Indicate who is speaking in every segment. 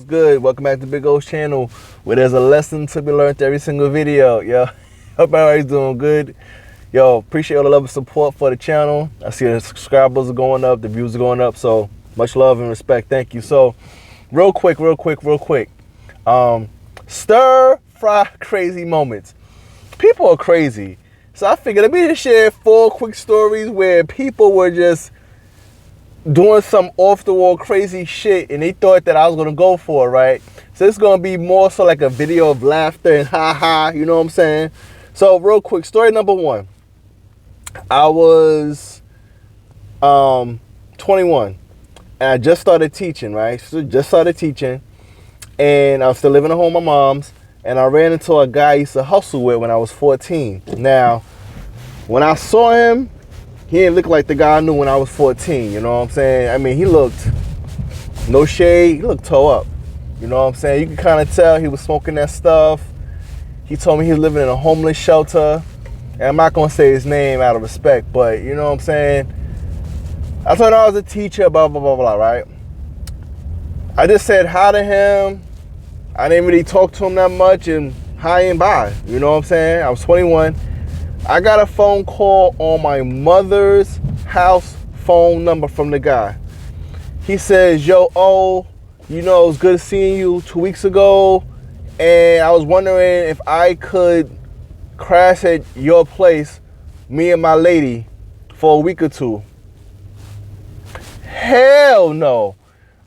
Speaker 1: good? Welcome back to Big O's channel, where there's a lesson to be learned every single video. Yo, hope everybody's doing good. Yo, appreciate all the love and support for the channel. I see the subscribers are going up, the views are going up, so much love and respect. Thank you. So, real quick. Stir fry crazy moments. People are crazy. So I figured let me just share 4 quick stories where people were just doing some off the wall crazy shit and they thought that I was gonna go for it, right? So it's gonna be more so like a video of laughter and ha, you know what I'm saying? So real quick, story number 1. I was 21 and I just started teaching, right? So just started teaching and I was still living at home with my mom's, and I ran into a guy I used to hustle with when I was 14. Now, when I saw him, he didn't look like the guy I knew when I was 14, you know what I'm saying? I mean, he looked, no shade, he looked toe up. You know what I'm saying? You can kind of tell he was smoking that stuff. He told me he was living in a homeless shelter. And I'm not going to say his name out of respect, but you know what I'm saying? I told him I was a teacher, blah, blah, blah, blah, right? I just said hi to him. I didn't really talk to him that much, and hi and bye. You know what I'm saying? I was 21. I got a phone call on my mother's house phone number from the guy. He says, yo, you know, it was good seeing you 2 weeks ago, and I was wondering if I could crash at your place, me and my lady, for a week or 2. Hell no.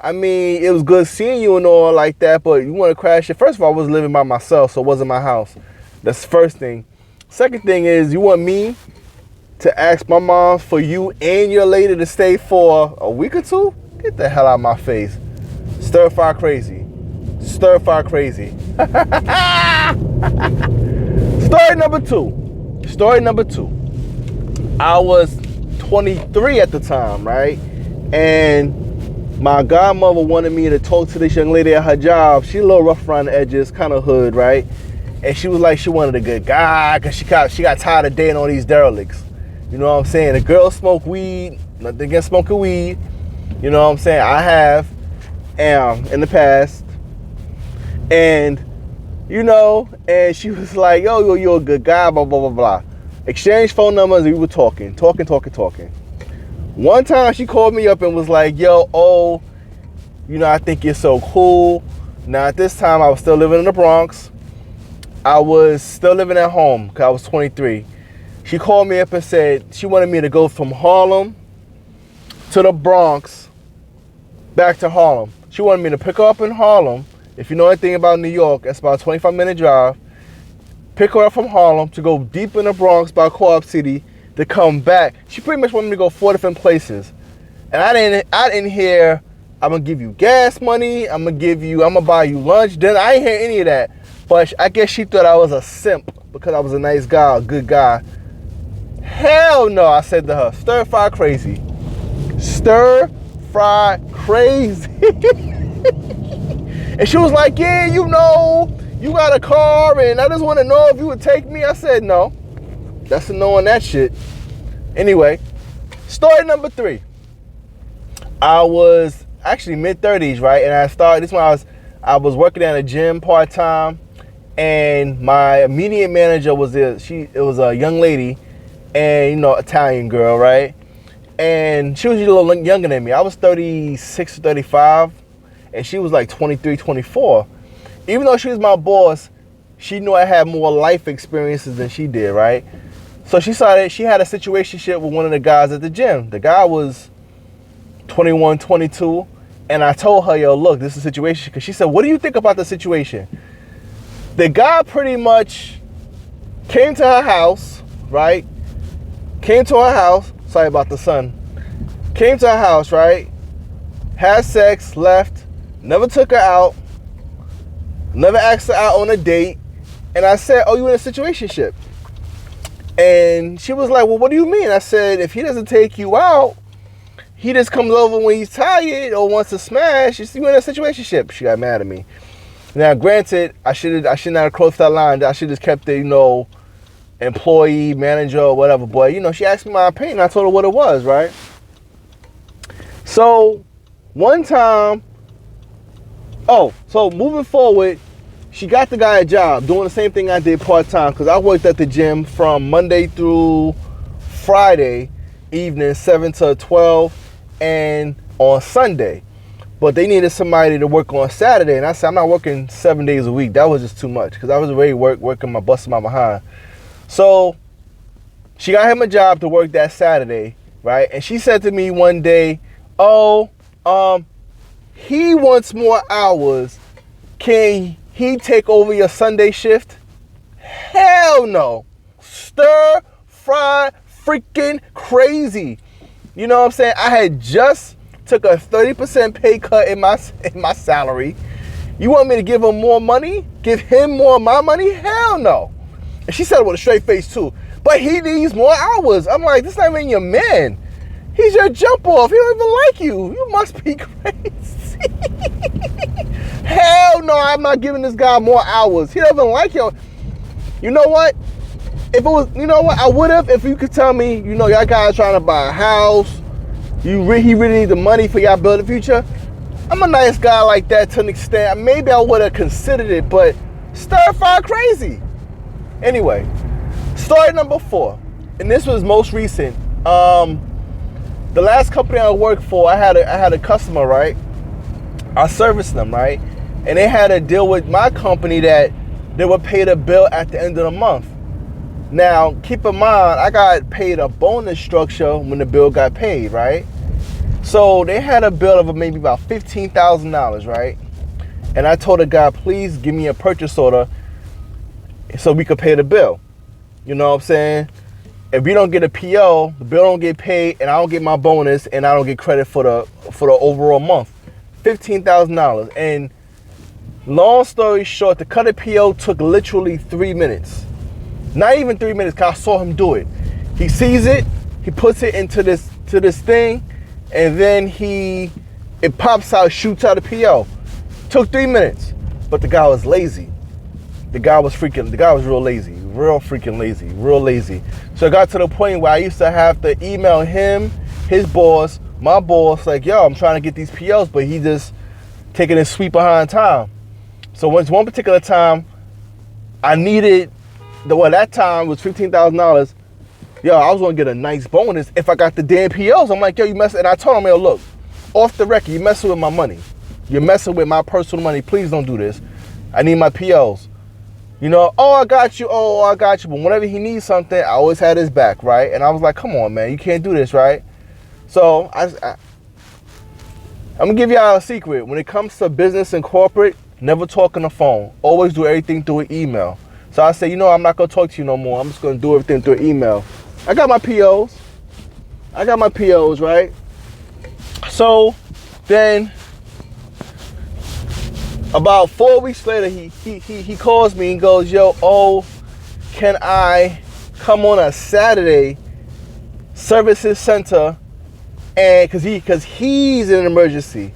Speaker 1: I mean, it was good seeing you and all like that, but you want to crash it? First of all, I was living by myself, so it wasn't my house. That's the first thing. Second thing is, you want me to ask my mom for you and your lady to stay for a week or 2? Get the hell out of my face. Stir fry crazy. Stir fry crazy. Story number 2. Story number 2. I was 23 at the time, right? And my godmother wanted me to talk to this young lady at her job. She a little rough around the edges, kind of hood, right? And she was like, she wanted a good guy because she got tired of dating all these derelicts. You know what I'm saying? The girls smoke weed. Nothing against smoking weed. You know what I'm saying? I have in the past. And, you know, and she was like, yo, you're a good guy, blah, blah, blah, blah. Exchanged phone numbers and we were talking. One time she called me up and was like, yo, you know, I think you're so cool. Now, at this time, I was still living in the Bronx. I was still living at home because I was 23. She called me up and said she wanted me to go from Harlem to the Bronx back to Harlem. She wanted me to pick her up in Harlem. If you know anything about New York, it's about a 25-minute drive. Pick her up from Harlem to go deep in the Bronx by Co-op City to come back. She pretty much wanted me to go 4 different places. And I didn't hear, I'm going to give you gas money, I'm going to buy you lunch. Then I didn't hear any of that. But I guess she thought I was a simp because I was a nice guy, a good guy. Hell no, I said to her, stir fry crazy. Stir fry crazy. And she was like, yeah, you know, you got a car and I just want to know if you would take me. I said, no. That's a no on that shit. Anyway, story number 3. I was actually mid-30s, right? And this when I was working at a gym part-time. And my immediate manager was it was a young lady, and you know, Italian girl, right? And she was a little younger than me. I was 36 or 35, and she was like 23, 24. Even though she was my boss, she knew I had more life experiences than she did, right? So she had a situationship with one of the guys at the gym. The guy was 21, 22, and I told her, yo, look, this is a situation, because she said, what do you think about the situation? The guy pretty much came to her house, right? Came to her house. Sorry about the sun. Came to her house, right? Had sex, left. Never took her out. Never asked her out on a date. And I said, oh, you in a situationship? And she was like, well, what do you mean? I said, if he doesn't take you out, he just comes over when he's tired or wants to smash. You in a situationship. She got mad at me. Now, granted, I should not have crossed that line. I should have just kept it, you know, employee, manager, or whatever. But, you know, she asked me my opinion. I told her what it was, right? So, one time, Oh, so moving forward, she got the guy a job doing the same thing I did part-time, because I worked at the gym from Monday through Friday evening, 7 to 12, and on Sunday. But they needed somebody to work on Saturday, and I said, I'm not working 7 days a week. That was just too much, because I was already working my busting my behind. So she got him a job to work that Saturday, right? And she said to me one day, oh, he wants more hours. Can he take over your Sunday shift? Hell no. Stir fry freaking crazy. You know what I'm saying? I had just took a 30% pay cut in my salary. You want me to give him more money? Give him more of my money? Hell no. And she said it with a straight face too. But he needs more hours. I'm like, this not even your man. He's your jump off. He don't even like you. You must be crazy. Hell no, I'm not giving this guy more hours. He doesn't even like you. You know what? If it was, you know what? I would have, if you could tell me, you know, y'all guys trying to buy a house. He really need the money for y'all build a future. I'm a nice guy like that to an extent. Maybe I would have considered it, but stir fry crazy. Anyway, story number 4, and this was most recent. The last company I worked for, I had a customer, right? I serviced them, right? And they had a deal with my company that they would pay the bill at the end of the month. Now, keep in mind, I got paid a bonus structure when the bill got paid, right? So they had a bill of maybe about $15,000, right? And I told the guy, please give me a purchase order so we could pay the bill. You know what I'm saying? If we don't get a PO, the bill don't get paid, and I don't get my bonus, and I don't get credit for the overall month. $15,000. And long story short, to cut a PO took literally 3 minutes. Not even 3 minutes, because I saw him do it. He sees it, he puts it into this thing, and then it pops out, shoots out a PO. Took 3 minutes, but the guy was lazy. The guy was real lazy, real freaking lazy, real lazy. So it got to the point where I used to have to email him, his boss, my boss, like, yo, I'm trying to get these POs, but he just taking his sweet behind time. So one particular time, I needed, that time was $15,000. Yo, I was gonna get a nice bonus if I got the damn POs. I'm like, yo, you messing, and I told him, yo, look, off the record, you're messing with my money. You're messing with my personal money. Please don't do this. I need my POs. You know, oh, I got you. But whenever he needs something, I always had his back, right? And I was like, come on, man, you can't do this, right? So I'm gonna give y'all a secret. When it comes to business and corporate, never talk on the phone. Always do everything through an email. So I said, you know, I'm not gonna talk to you no more. I'm just gonna do everything through an email. I got my POs, right? So then about 4 weeks later, he calls me and goes, yo, can I come on a Saturday, service his center, and cause he's in an emergency?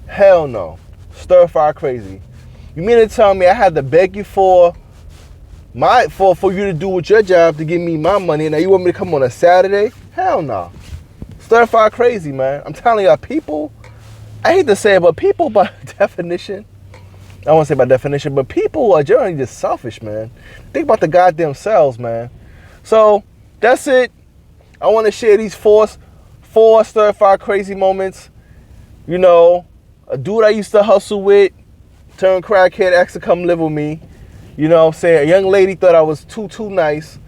Speaker 1: Hell no. Stir fry crazy. You mean to tell me I had to beg you for you to do with your job to give me my money, and now you want me to come on a Saturday? Hell no. Stir fry crazy, man. I'm telling y'all, people, I hate to say it, but people by definition, I won't say by definition, but people are generally just selfish, man. Think about the goddamn selves, man. So that's it. I want to share these four stir fry crazy moments. You know, a dude I used to hustle with turned crackhead, asked to come live with me. You know what I'm saying? A young lady thought I was too nice.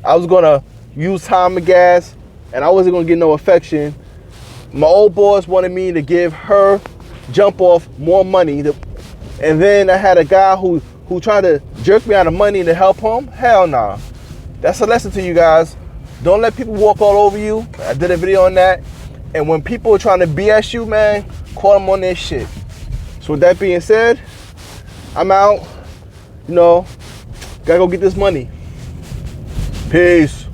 Speaker 1: I was gonna use time and gas, and I wasn't gonna get no affection. My old boss wanted me to give her jump off more money. And then I had a guy who tried to jerk me out of money to help him. Hell nah. That's a lesson to you guys. Don't let people walk all over you. I did a video on that. And when people are trying to BS you, man, call them on their shit. So with that being said, I'm out. You know, gotta go get this money. Peace.